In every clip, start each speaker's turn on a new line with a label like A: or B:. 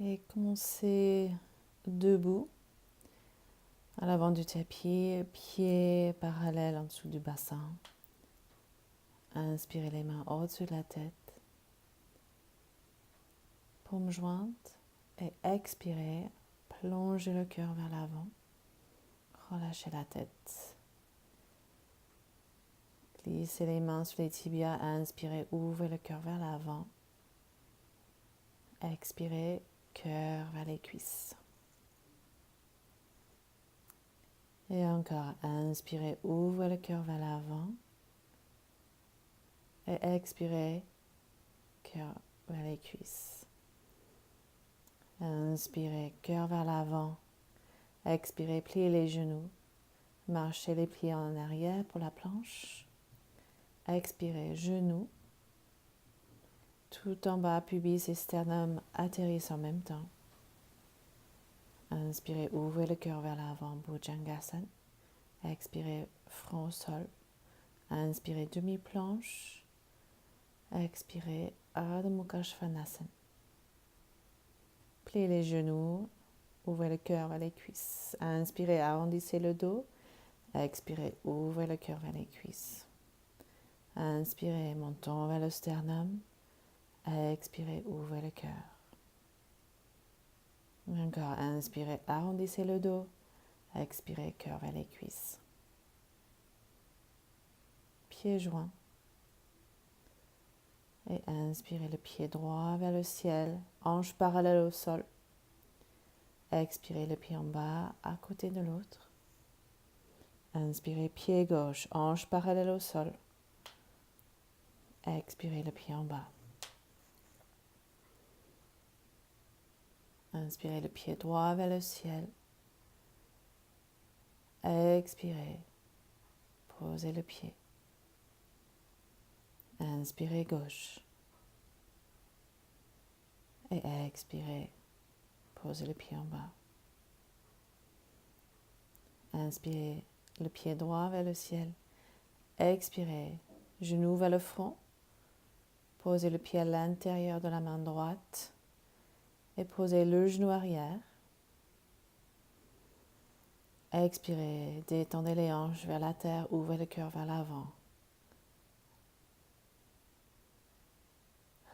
A: Et commencez debout, à l'avant du tapis, pieds parallèles en dessous du bassin. Inspirez les mains au-dessus de la tête, paumes jointes, et expirez, plongez le cœur vers l'avant, relâchez la tête. Glissez les mains sur les tibias, inspirez, ouvrez le cœur vers l'avant. Expirez, cœur vers les cuisses. Et encore, inspirez, ouvrez le cœur vers l'avant. Et expirez, cœur vers les cuisses. Inspirez, cœur vers l'avant. Expirez, pliez les genoux. Marchez les pieds en arrière pour la planche. Expirez, genoux. Tout en bas, pubis et sternum atterrissent en même temps. Inspirez, ouvrez le cœur vers l'avant, Bhujangasana. Expirez, front au sol. Inspirez, demi-planche. Expirez, Ardha Mukha Svanasana. Pliez les genoux, ouvrez le cœur vers les cuisses. Inspirez, arrondissez le dos. Expirez, ouvrez le cœur vers les cuisses. Inspirez, montons vers le sternum. Expirez, ouvrez le cœur. Encore, inspirez, arrondissez le dos. Expirez, cœur vers les cuisses. Pieds joints. Et inspirez le pied droit vers le ciel, hanche parallèle au sol. Expirez le pied en bas à côté de l'autre. Inspirez pied gauche, hanche parallèle au sol. Expirez le pied en bas. Inspirez le pied droit vers le ciel. Expirez, posez le pied. Inspirez gauche. Et expirez, posez le pied en bas. Inspirez le pied droit vers le ciel. Expirez, genou vers le front. Posez le pied à l'intérieur de la main droite. Et posez le genou arrière. Expirez, détendez les hanches vers la terre, ouvrez le cœur vers l'avant.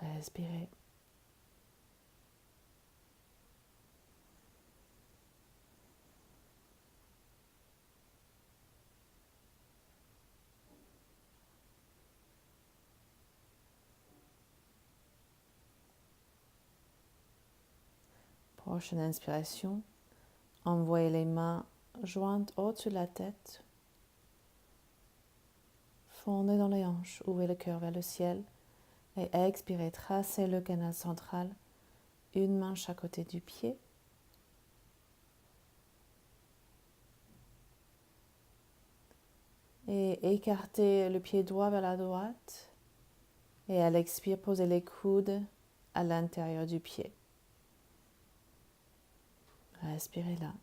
A: Respirez. Prochaine inspiration, envoyez les mains jointes au-dessus de la tête. Fondez dans les hanches, ouvrez le cœur vers le ciel. Et expirez, tracez le canal central, une main chaque côté du pied. Et écartez le pied droit vers la droite. Et à l'expire, posez les coudes à l'intérieur du pied. Respirez là.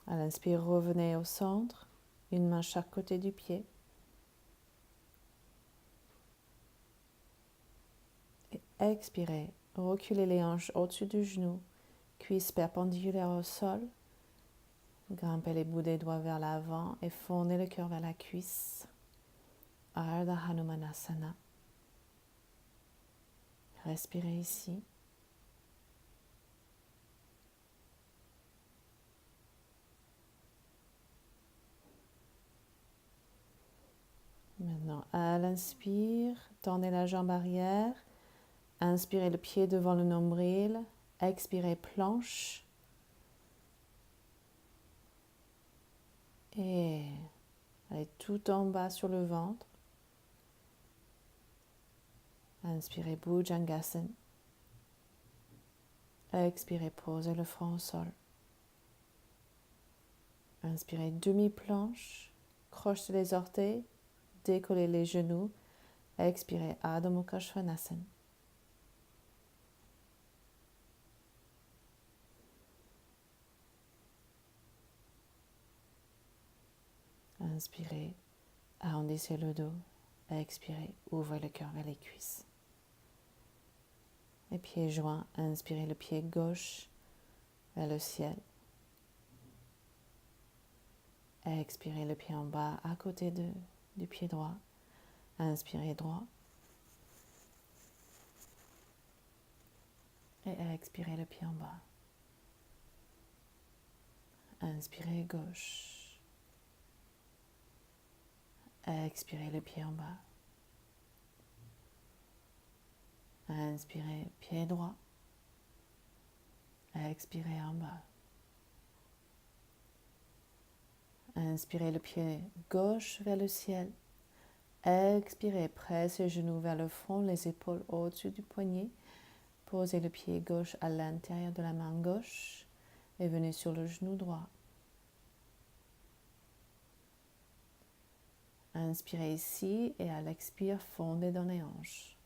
A: À l'inspire, revenez au centre, une main chaque côté du pied. Et expirez, reculez les hanches au-dessus du genou, cuisses perpendiculaires au sol. Grimpez les bouts des doigts vers l'avant et fondez le cœur vers la cuisse. Ardha Hanumanasana. Respirez ici. Maintenant, à l'inspire, tendez la jambe arrière. Inspirez le pied devant le nombril. Expirez, planche. Et allez tout en bas sur le ventre. Inspirez, Bhujangasana. Expirez, posez le front au sol. Inspirez, demi-planche. Crochetez les orteils. Décollez les genoux. Expirez, Ardha Mukha Svanasana. Inspirez, arrondissez le dos. Expirez, ouvrez le cœur vers les cuisses. Les pieds joints, inspirez le pied gauche vers le ciel. Expirez le pied en bas à côté du pied droit. Inspirez droit. Et expirez le pied en bas. Inspirez gauche. Expirez le pied en bas. Inspirez pied droit. Expirez en bas. Inspirez le pied gauche vers le ciel. Expirez, pressez les genoux vers le front, les épaules au-dessus du poignet. Posez le pied gauche à l'intérieur de la main gauche et venez sur le genou droit. Inspirez ici et à l'expire, fondez dans les hanches.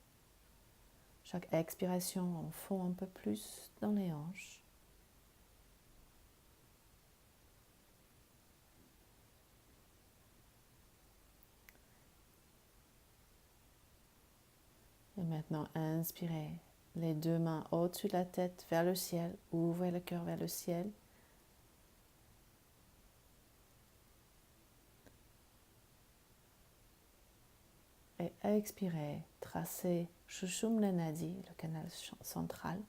A: Chaque expiration, on fond un peu plus dans les hanches. Et maintenant, inspirez. Les deux mains au-dessus de la tête vers le ciel. Ouvrez le cœur vers le ciel. Et expirez. Tracez Sushumna Nadi, le canal central.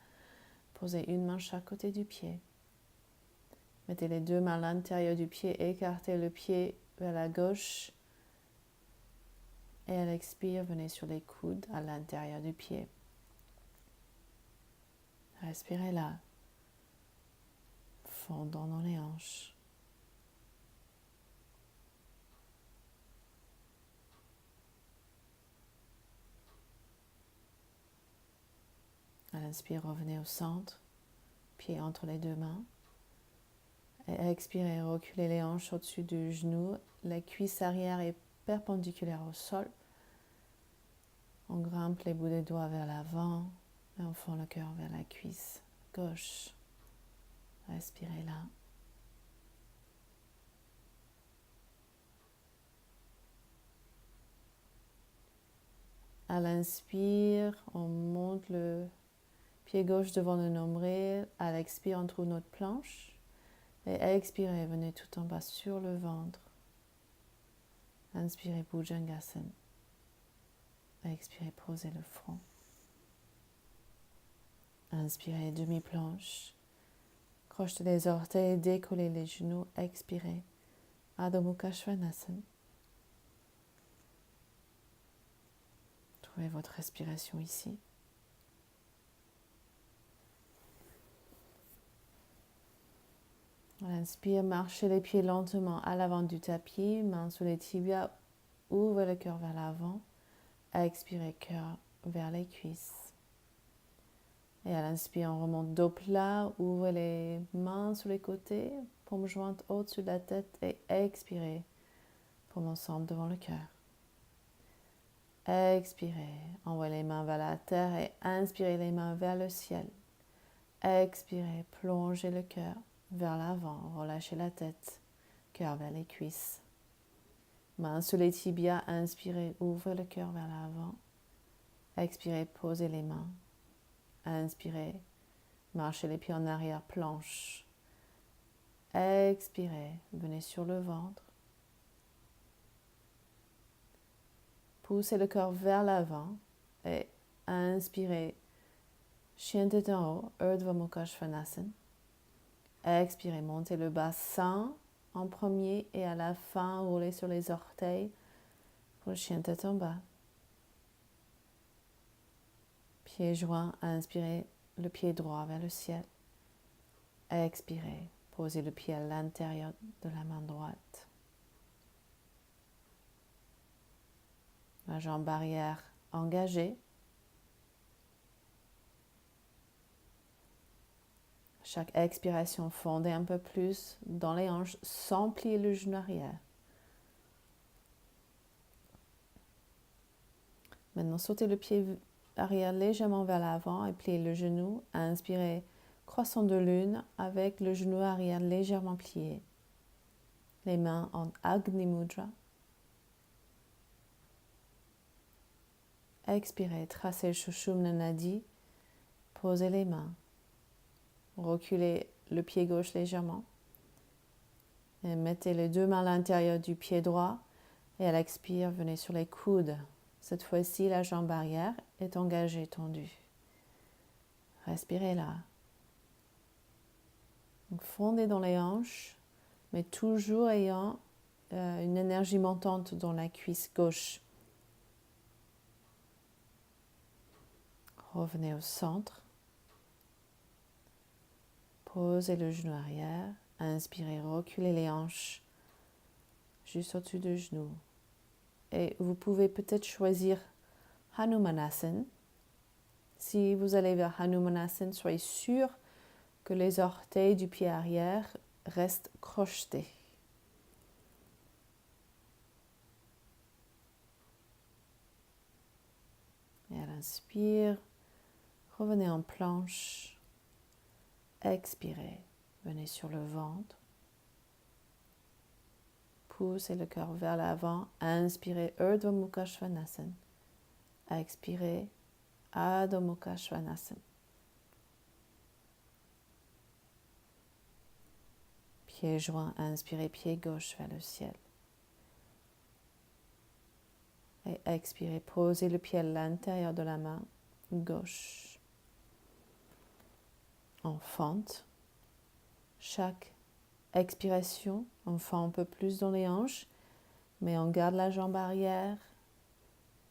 A: Posez une main chaque côté du pied. Mettez les deux mains à l'intérieur du pied. Écartez le pied vers la gauche. Et à l'expire, venez sur les coudes à l'intérieur du pied. Respirez là. Fondons dans les hanches. À l'inspire, revenez au centre. Pied entre les deux mains. Et expirez, reculez les hanches au-dessus du genou. La cuisse arrière est perpendiculaire au sol. On grimpe les bouts des doigts vers l'avant et on fond le cœur vers la cuisse gauche. Respirez là. À l'inspire, on monte le pied gauche devant le nombril. À l'expire, on trouve notre planche. Et expirez, venez tout en bas sur le ventre. Inspirez, Bhujangasana. Expirez, posez le front. Inspirez, demi-planche. Crochetez les orteils, décollez les genoux. Expirez, Adho Mukha Svanasana. Trouvez votre respiration ici. À l'inspire, marchez les pieds lentement à l'avant du tapis, mains sous les tibias, ouvrez le cœur vers l'avant. Expirez, cœur vers les cuisses. Et à l'inspire, on remonte dos plat, ouvrez les mains sous les côtés, paumes jointes au-dessus de la tête et expirez, paumes ensemble devant le cœur. Expirez, envoyez les mains vers la terre et inspirez les mains vers le ciel. Expirez, plongez le cœur vers l'avant, relâchez la tête, cœur vers les cuisses. Mains sous les tibias, inspirez, ouvrez le cœur vers l'avant. Expirez, posez les mains. Inspirez, marchez les pieds en arrière, planche. Expirez, venez sur le ventre. Poussez le corps vers l'avant et inspirez, chien tête en haut, Urdhva Mukha Svanasana. Expirez, montez le bassin en premier et à la fin, roulez sur les orteils pour le chien tête en bas. Pieds joints, inspirez le pied droit vers le ciel. Expirez, posez le pied à l'intérieur de la main droite. La jambe arrière engagée. Chaque expiration, fondez un peu plus dans les hanches sans plier le genou arrière. Maintenant, sautez le pied arrière légèrement vers l'avant et pliez le genou. Inspirez, croissant de lune avec le genou arrière légèrement plié. les mains en Agni Mudra. Expirez, tracez Sushumna Nadi, posez les mains, reculez le pied gauche légèrement et mettez les deux mains à l'intérieur du pied droit et à l'expire, venez sur les coudes. Cette fois-ci, la jambe arrière est engagée, tendue. Respirez là. Donc, fondez dans les hanches, mais toujours ayant une énergie montante dans la cuisse gauche. Revenez au centre. Posez le genou arrière. Inspirez, reculez les hanches juste au-dessus du genou. Et vous pouvez peut-être choisir Hanumanasana. Si vous allez vers Hanumanasana, soyez sûr que les orteils du pied arrière restent crochetés. Et à l'inspire, revenez en planche. Expirez, venez sur le ventre. Poussez le cœur vers l'avant. Inspirez, Urdhva Mukha Svanasana. Expirez, Adho Mukha Svanasana. Pied joint, inspirez, pied gauche vers le ciel. Et expirez, posez le pied à l'intérieur de la main gauche. En fente. Chaque expiration, on fend un peu plus dans les hanches, mais on garde la jambe arrière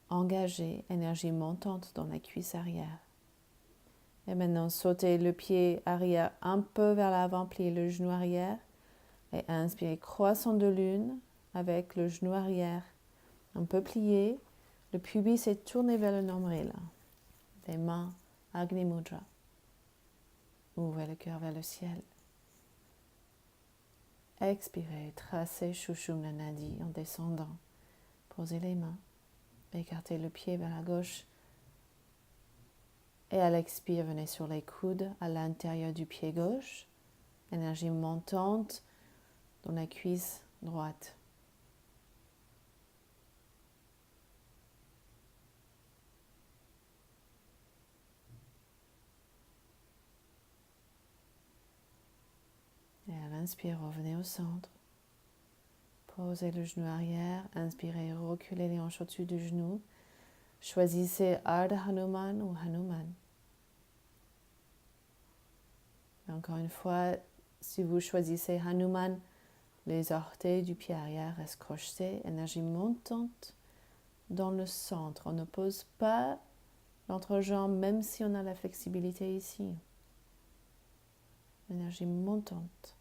A: engagée, énergie montante dans la cuisse arrière. Et maintenant, sautez le pied arrière un peu vers l'avant, pliez le genou arrière et inspirez, croissant de lune avec le genou arrière un peu plié. Le pubis est tourné vers le nombril. Les mains, Agni Mudra. Ouvrez le cœur vers le ciel. Expirez, tracez Sushumna Nadi en descendant. Posez les mains. Écartez le pied vers la gauche. Et à l'expire, venez sur les coudes à l'intérieur du pied gauche. Énergie montante dans la cuisse droite. Et à l'inspire, revenez au centre. Posez le genou arrière. Inspirez, reculez les hanches au-dessus du genou. Choisissez Ardha Hanuman ou Hanuman. Et encore une fois, si vous choisissez Hanuman, les orteils du pied arrière restent crochetés. Énergie montante dans le centre. On ne pose pas l'entrejambe même si on a la flexibilité ici. Énergie montante.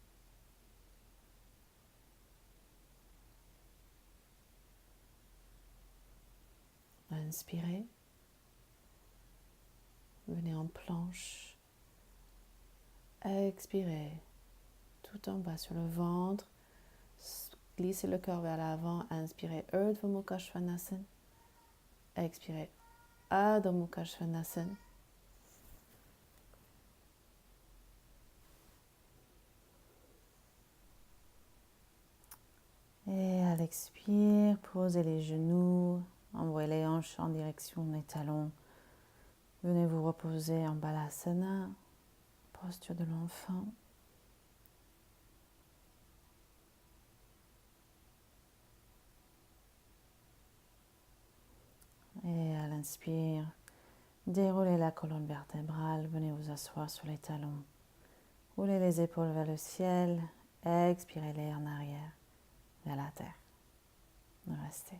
A: Inspirez. Venez en planche. Expirez. Tout en bas sur le ventre. Glissez le corps vers l'avant. Inspirez. Urdhva Mukha Svanasana. Expirez. Adho Mukha Svanasana. Et à l'expire, posez les genoux. Envoyez les hanches en direction des talons. Venez vous reposer en Balasana, posture de l'enfant. Et à l'inspire, déroulez la colonne vertébrale. Venez vous asseoir sur les talons. Roulez les épaules vers le ciel. Expirez l'air en arrière, vers la terre. Restez.